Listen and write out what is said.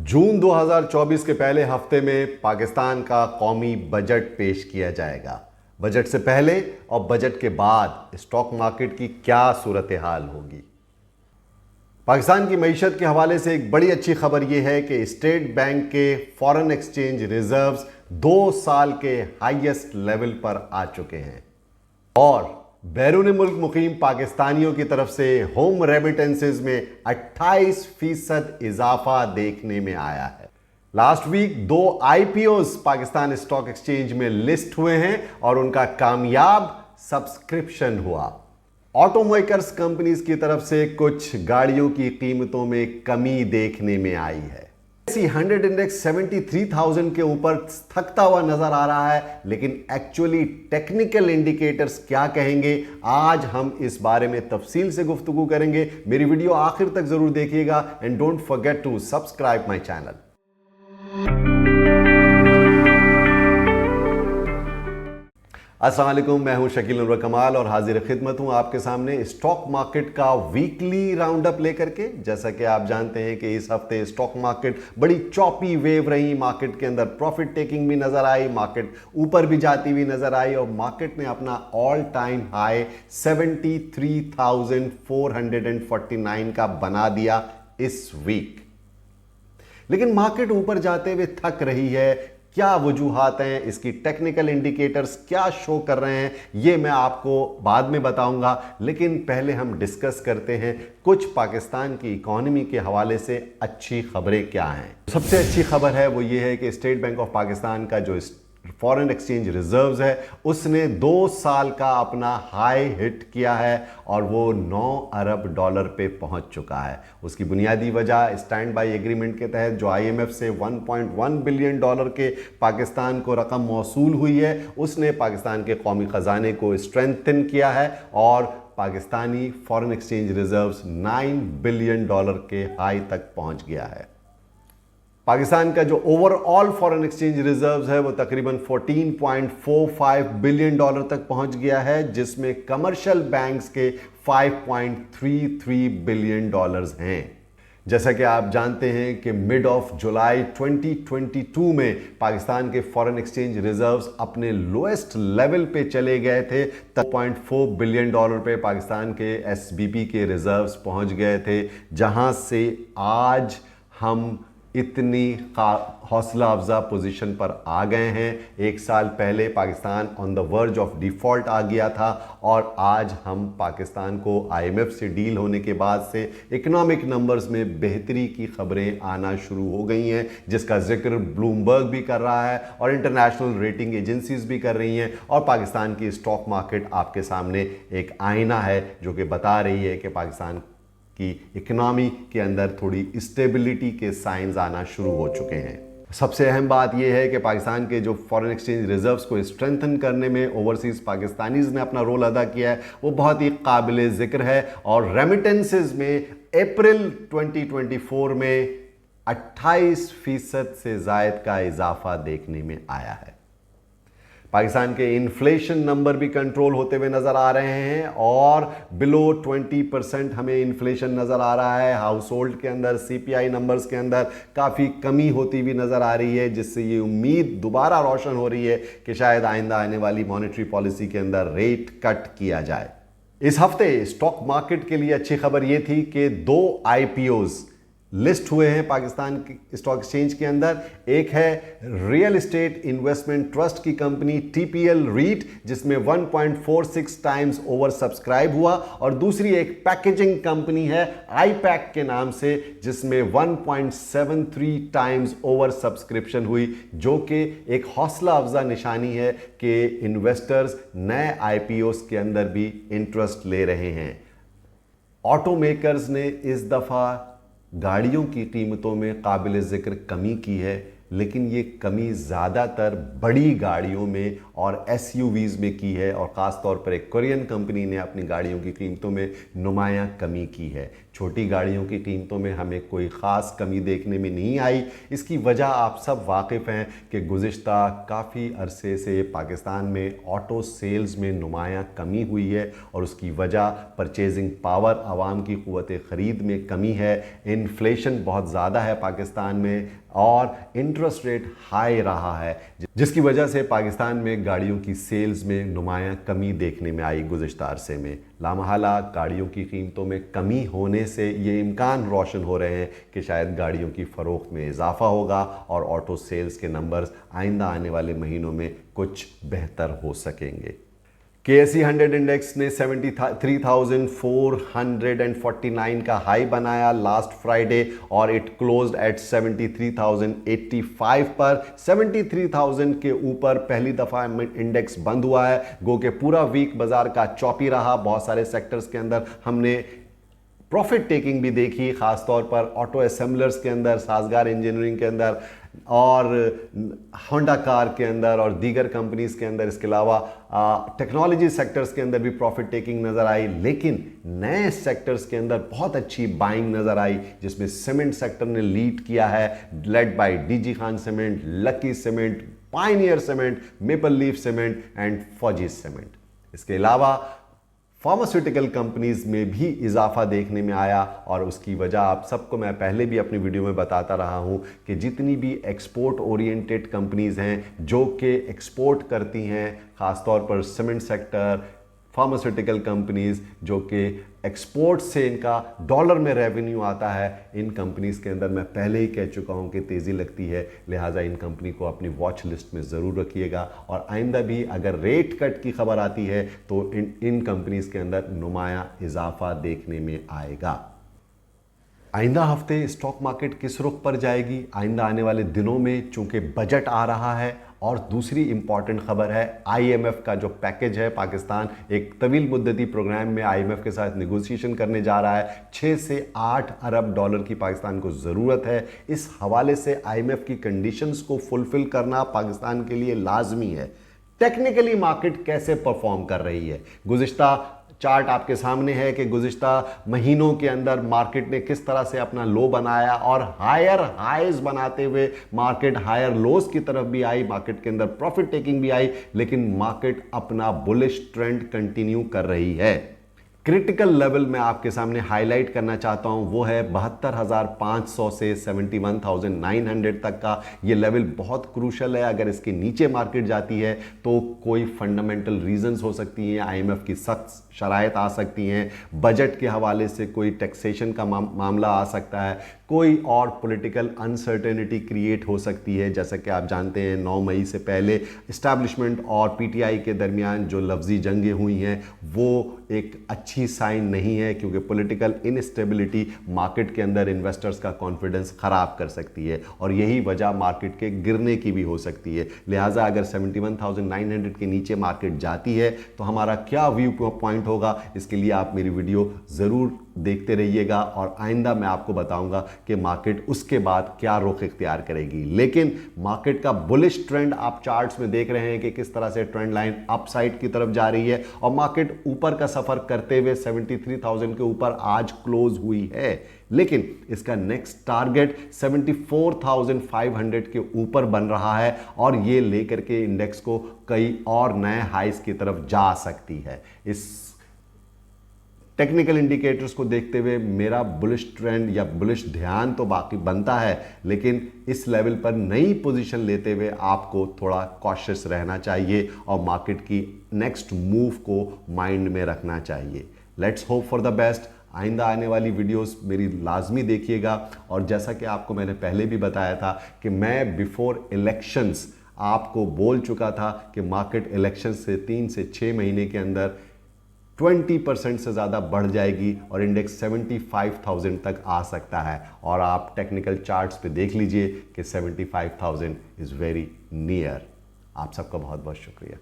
जून 2024 के पहले हफ्ते में पाकिस्तान का कौमी बजट पेश किया जाएगा। बजट से पहले और बजट के बाद स्टॉक मार्केट की क्या सूरत हाल होगी। पाकिस्तान की मईशत के हवाले से एक बड़ी अच्छी खबर यह है कि स्टेट बैंक के फॉरेन एक्सचेंज रिजर्व्स 2 साल के हाईएस्ट लेवल पर आ चुके हैं और बैरून मुल्क मुकीम पाकिस्तानियों की तरफ से होम रेमिटेंसेज में 28% इजाफा देखने में आया है। Last week 2 IPOs Pakistan stock exchange में लिस्ट हुए हैं और उनका कामयाब सब्सक्रिप्शन हुआ। ऑटोमेकर्स कंपनीज की तरफ से कुछ गाड़ियों की कीमतों में कमी देखने में आई है। 100 इंडेक्स 73,000 के ऊपर थकता हुआ नजर आ रहा है, लेकिन एक्चुअली टेक्निकल इंडिकेटर्स क्या कहेंगे, आज हम इस बारे में तफसील से गुफ्तगू करेंगे। मेरी वीडियो आखिर तक जरूर देखिएगा and don't forget to subscribe my channel. अस्सलाम वालेकुम, मैं हूं शकील नूर कमाल और हाजिर खिदमत हूं आपके सामने स्टॉक मार्केट का वीकली राउंड अप लेकर के। जैसा कि आप जानते हैं कि इस हफ्ते स्टॉक मार्केट बड़ी चॉपी वेव रही। मार्केट के अंदर प्रॉफिट टेकिंग भी नजर आई, मार्केट ऊपर भी जाती हुई नजर आई और मार्केट ने अपना ऑल टाइम हाई 73,449 का बना दिया इस वीक। लेकिन मार्केट ऊपर जाते हुए थक रही है। क्या वजूहात हैं, इसकी टेक्निकल इंडिकेटर्स क्या शो कर रहे हैं, यह मैं आपको बाद में बताऊंगा। लेकिन पहले हम डिस्कस करते हैं कुछ पाकिस्तान की इकोनॉमी के हवाले से अच्छी खबरें क्या हैं। सबसे अच्छी खबर है वो ये है कि स्टेट बैंक ऑफ पाकिस्तान का जो फॉरेन एक्सचेंज रिजर्व्स है उसने 2 साल का अपना हाई हिट किया है और वो $9 अरब पे पहुंच चुका है। उसकी बुनियादी वजह स्टैंड बाई एग्रीमेंट के तहत जो IMF से $1.1 बिलियन के पाकिस्तान को रकम मौसूल हुई है, उसने पाकिस्तान के कौमी खजाने को स्ट्रेंथन किया है और Pakistani foreign exchange reserves $9 billion के हाई तक पहुंच गया है। पाकिस्तान का जो ओवरऑल फॉरेन एक्सचेंज रिजर्व्स है वो तकरीबन $14.45 बिलियन तक पहुंच गया है, जिसमें कमर्शियल बैंक्स के $5.33 बिलियन हैं। जैसा कि आप जानते हैं कि मिड ऑफ जुलाई 2022 में पाकिस्तान के फॉरेन एक्सचेंज रिजर्व्स अपने लोएस्ट लेवल पे चले गए थे। तब $0.4 बिलियन पे पाकिस्तान के SBP के रिजर्व्स पहुंच गए थे, जहां से आज हम इतनी हौसला अफजा पोजीशन पर आ गए हैं। 1 साल पहले Pakistan on the verge of default आ गया था और आज हम पाकिस्तान को IMF से डील होने के बाद से इकोनॉमिक नंबर्स में बेहतरी की खबरें आना शुरू हो गई हैं, जिसका जिक्र ब्लूमबर्ग भी कर रहा है और इंटरनेशनल रेटिंग एजेंसीज भी कर रही हैं। और पाकिस्तान की स्टॉक मार्केट आपके सामने एक आईना है जो कि बता रही है कि पाकिस्तान कि इकोनॉमी के अंदर थोड़ी स्टेबिलिटी के साइंस आना शुरू हो चुके हैं। सबसे अहम बात यह है कि पाकिस्तान के जो फॉरेन एक्सचेंज रिजर्व्स को स्ट्रेंथन करने में ओवरसीज पाकिस्तानीज ने अपना रोल अदा किया है, वो बहुत ही काबिल जिक्र है। और रेमिटेंसेज में अप्रैल 2024 में 28% से ज़ायद का इजाफा देखने में आया है। पाकिस्तान के इन्फ्लेशन नंबर भी कंट्रोल होते हुए नजर आ रहे हैं और बिलो 20% हमें इन्फ्लेशन नजर आ रहा है। हाउस होल्ड के अंदर CPI नंबर्स के अंदर काफ़ी कमी होती हुई नजर आ रही है, जिससे ये उम्मीद दोबारा रोशन हो रही है कि शायद आइंदा आने वाली मॉनेटरी पॉलिसी के अंदर रेट कट किया जाए। इस हफ्ते स्टॉक मार्केट के लिए अच्छी खबर ये थी कि 2 IPOs लिस्ट हुए हैं पाकिस्तान की स्टॉक एक्सचेंज के अंदर। एक है रियल एस्टेट इन्वेस्टमेंट ट्रस्ट की कंपनी TPL REIT, जिसमें 1.46 टाइम्स ओवर सब्सक्राइब हुआ, और दूसरी एक पैकेजिंग कंपनी है IPAC के नाम से, जिसमें 1.73 टाइम्स ओवर सब्सक्रिप्शन हुई, जो कि एक हौसला अफजा निशानी है कि इन्वेस्टर्स नए IPOs के अंदर भी इंटरेस्ट ले रहे हैं। ऑटोमेकर्स ने इस दफ़ा गाड़ियों की कीमतों में काबिल ज़िक्र कमी की है। लेकिन ये कमी ज़्यादातर बड़ी गाड़ियों में और एसयूवीज़ में की है, और ख़ास तौर पर एक कोरियन कंपनी ने अपनी गाड़ियों की कीमतों में नुमायां कमी की है। छोटी गाड़ियों की कीमतों में हमें कोई ख़ास कमी देखने में नहीं आई। इसकी वजह आप सब वाकिफ़ हैं कि गुज़िश्ता काफ़ी अरसे से पाकिस्तान में ऑटो सेल्स में नुमायां कमी हुई है, और उसकी वजह परचेजिंग पावर, आवाम की क़ुव्वत ख़रीद में कमी है। इन्फ्लेशन बहुत ज़्यादा है पाकिस्तान में, और इंटरेस्ट रेट हाई रहा है, जिसकी वजह से पाकिस्तान में गाड़ियों की सेल्स में नुमायां कमी देखने में आई गुज़िश्ता अरसे में। लामहला गाड़ियों की कीमतों में कमी होने से ये इम्कान रोशन हो रहे हैं कि शायद गाड़ियों की फ़रोख्त में इजाफा होगा और ऑटो सेल्स के नंबर्स आइंदा आने वाले महीनों में कुछ बेहतर हो सकेंगे। KSE 100 इंडेक्स ने 73,449 का हाई बनाया लास्ट फ्राइडे, और इट क्लोज्ड एट 73,085 पर। 73,000 के ऊपर पहली दफ़ा इंडेक्स बंद हुआ है। गो के पूरा वीक बाजार का चौपी रहा। बहुत सारे सेक्टर्स के अंदर हमने प्रॉफिट टेकिंग भी देखी, खासतौर पर ऑटो असेंबलर्स के अंदर, साजगार इंजीनियरिंग के अंदर, और होंडा कार के अंदर, और दीगर कंपनीज के अंदर। इसके अलावा टेक्नोलॉजी सेक्टर्स के अंदर भी प्रॉफिट टेकिंग नज़र आई, लेकिन नए सेक्टर्स के अंदर बहुत अच्छी बाइंग नज़र आई, जिसमें सीमेंट सेक्टर ने लीड किया है, led by DG Khan cement, lucky cement, Pioneer cement, maple leaf cement and फौजी सीमेंट। इसके अलावा फार्मास्यूटिकल कंपनीज में भी इजाफा देखने में आया, और उसकी वजह आप सबको मैं पहले भी अपनी वीडियो में बताता रहा हूं कि जितनी भी एक्सपोर्ट ओरिएंटेड कंपनीज हैं जो कि एक्सपोर्ट करती हैं, ख़ासतौर पर सीमेंट सेक्टर, फार्मास्यूटिकल कंपनीज जो कि एक्सपोर्ट से इनका डॉलर में रेवेन्यू आता है, इन कंपनीज के अंदर मैं पहले ही कह चुका हूं कि तेज़ी लगती है। लिहाजा इन कंपनी को अपनी वॉच लिस्ट में ज़रूर रखिएगा, और आइंदा भी अगर रेट कट की खबर आती है तो इन कंपनीज के अंदर नुमायां इजाफा देखने में आएगा। आइंदा हफ्ते स्टॉक मार्केट किस रुख पर जाएगी, आइंदा आने वाले दिनों में चूंकि बजट आ रहा है, और दूसरी इंपॉर्टेंट खबर है IMF का जो पैकेज है, पाकिस्तान एक तवील मुद्दती प्रोग्राम में IMF के साथ नेगोशिएशन करने जा रहा है। 6 से 8 अरब डॉलर की पाकिस्तान को ज़रूरत है। इस हवाले से IMF की कंडीशंस को फुलफिल करना पाकिस्तान के लिए लाजमी है। टेक्निकली मार्केट कैसे परफॉर्म कर रही है, गुज़िश्ता चार्ट आपके सामने है कि गुज़िश्ता महीनों के अंदर मार्केट ने किस तरह से अपना लो बनाया, और हायर हाइज बनाते हुए मार्केट हायर लोस की तरफ भी आई, मार्केट के अंदर प्रॉफिट टेकिंग भी आई, लेकिन मार्केट अपना बुलिश ट्रेंड कंटिन्यू कर रही है। क्रिटिकल लेवल मैं आपके सामने हाईलाइट करना चाहता हूं, वो है 72,500 से 71,900 तक का। ये लेवल बहुत क्रूशल है। अगर इसके नीचे मार्केट जाती है तो कोई फंडामेंटल रीजंस हो सकती हैं, IMF की सख्त शराइत आ सकती हैं, बजट के हवाले से कोई टैक्सेशन का मामला आ सकता है, कोई और पॉलिटिकल अनसर्टेनिटी क्रिएट हो सकती है। जैसा कि आप जानते हैं 9 मई से पहले इस्टेब्लिशमेंट और PTI के दरमियान जो लफ्जी जंगें हुई हैं वो एक अच्छी साइन नहीं है, क्योंकि पॉलिटिकल इनस्टेबिलिटी मार्केट के अंदर इन्वेस्टर्स का कॉन्फिडेंस ख़राब कर सकती है, और यही वजह मार्केट के गिरने की भी हो सकती है। लिहाजा अगर 71,900 के नीचे मार्केट जाती है तो हमारा क्या व्यू पॉइंट होगा, इसके लिए आप मेरी वीडियो ज़रूर देखते रहिएगा, और आइंदा मैं आपको बताऊंगा कि मार्केट उसके बाद क्या रुख इख्तियार करेगी। लेकिन मार्केट का बुलिश ट्रेंड आप चार्ट्स में देख रहे हैं कि किस तरह से ट्रेंड लाइन अपसाइड की तरफ जा रही है, और मार्केट ऊपर का सफर करते हुए 73,000 के ऊपर आज क्लोज हुई है, लेकिन इसका नेक्स्ट टारगेट 74,500 के ऊपर बन रहा है, और ये लेकर के इंडेक्स को कई और नए हाइस की तरफ जा सकती है। इस टेक्निकल इंडिकेटर्स को देखते हुए मेरा बुलिश ट्रेंड या बुलिश ध्यान तो बाकी बनता है, लेकिन इस लेवल पर नई पोजीशन लेते हुए आपको थोड़ा कॉशियस रहना चाहिए, और मार्केट की नेक्स्ट मूव को माइंड में रखना चाहिए। Let's hope for the best. आइंदा आने वाली वीडियोस मेरी लाजमी देखिएगा, और जैसा कि आपको मैंने पहले भी बताया था कि मैं बिफोर इलेक्शंस आपको बोल चुका था कि मार्केट इलेक्शन से 3 से 6 महीने के अंदर 20% से ज़्यादा बढ़ जाएगी, और इंडेक्स 75,000 तक आ सकता है। और आप टेक्निकल चार्ट्स पे देख लीजिए कि 75,000 इज़ वेरी नियर। आप सबका बहुत बहुत शुक्रिया।